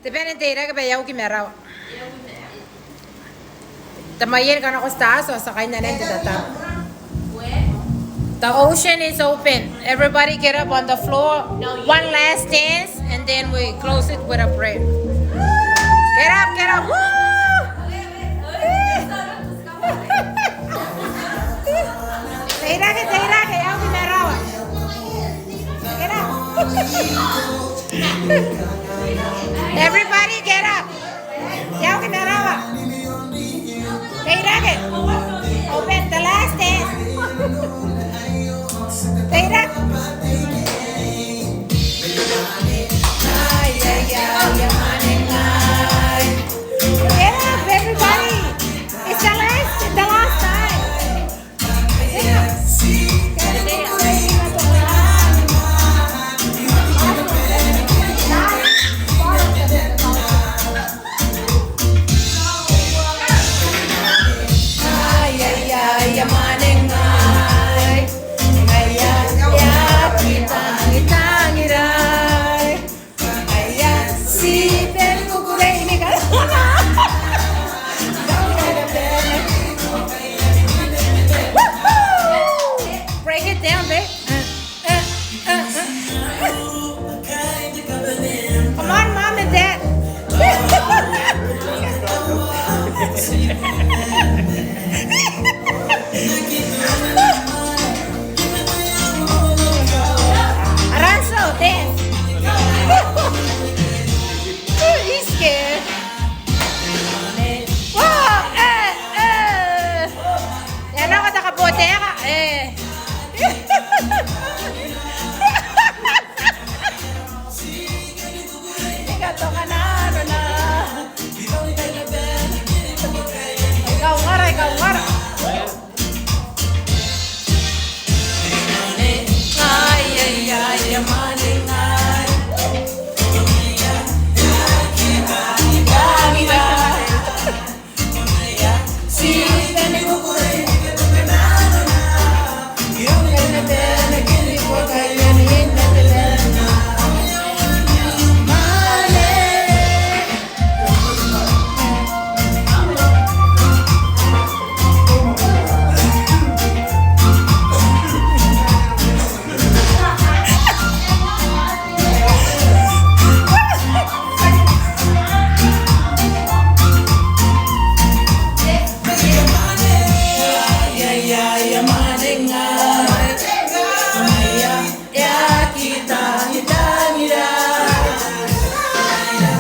Depende tira ka ba yaw kimeraw. Tamayin ka na ko sta so sakay na lang tatap. The ocean is open. Everybody get up on the floor. One last dance and then we close it with a prayer. Get up, get up. Woo! Tira ka yaw kimeraw. Get up. Everybody get up. Yaw kimeraw. Tira ka. Open the last dance. Tira. Ay, ay, ay, maning ay. Get up, everybody. It's the last time. Get up. Ay, ay, ay, maning ay. Kaya, ya, kita, iray. Kaya, si